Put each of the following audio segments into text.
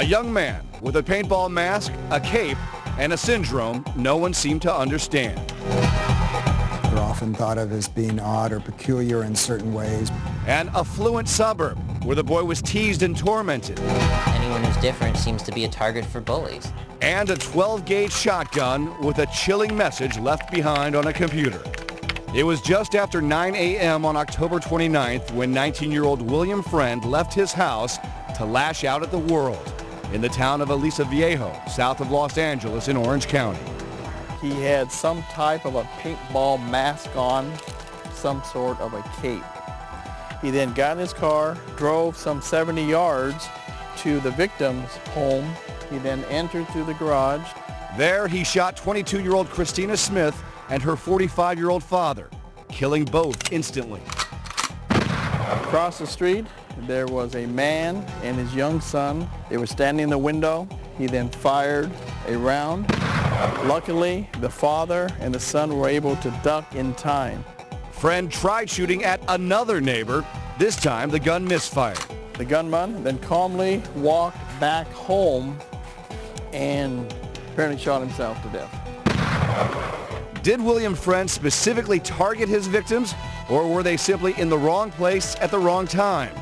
A young man with a paintball mask, a cape, and a syndrome no one seemed to understand. They're often thought of as being odd or peculiar in certain ways. An affluent suburb where the boy was teased and tormented. Anyone who's different seems to be a target for bullies. And a 12-gauge shotgun with a chilling message left behind on a computer. It was just after 9 a.m. on October 29th when 19-year-old William Friend left his house to lash out at the world in the town of Aliso Viejo, south of Los Angeles in Orange County. He had some type of a paintball mask on, some sort of a cape. He then got in his car, drove some 70 yards to the victim's home. He then entered through the garage. There he shot 22-year-old Christina Smith and her 45-year-old father, killing both instantly. Across the street, there was a man and his young son. They were standing in the window. He then fired a round. Luckily, the father and the son were able to duck in time. Friend tried shooting at another neighbor. This time, the gun misfired. The gunman then calmly walked back home and apparently shot himself to death. Did William Friend specifically target his victims, or were they simply in the wrong place at the wrong time?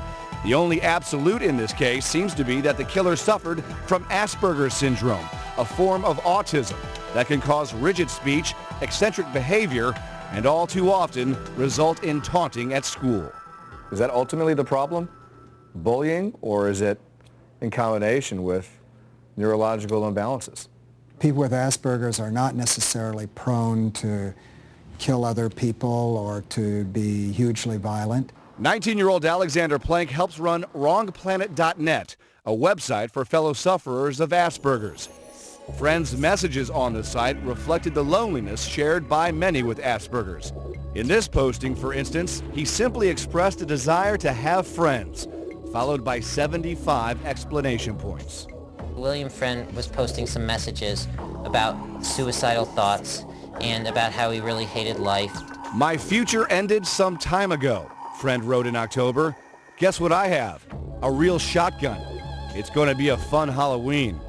The only absolute in this case seems to be that the killer suffered from Asperger's syndrome, a form of autism that can cause rigid speech, eccentric behavior, and all too often result in taunting at school. Is that ultimately the problem? Bullying, or is it in combination with neurological imbalances? People with Asperger's are not necessarily prone to kill other people or to be hugely violent. 19-year-old Alexander Plank helps run WrongPlanet.net, a website for fellow sufferers of Asperger's. Friends' messages on the site reflected the loneliness shared by many with Asperger's. In this posting, for instance, he simply expressed a desire to have friends, followed by 75 explanation points. William Friend was posting some messages about suicidal thoughts and about how he really hated life. My future ended some time ago, Friend wrote in October. Guess what I have? A real shotgun. It's going to be a fun Halloween.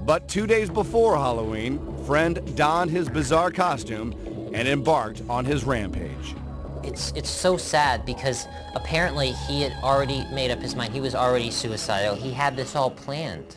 But 2 days before Halloween, Friend donned his bizarre costume and embarked on his rampage. It's so sad because apparently he had already made up his mind. He was already suicidal. He had this all planned.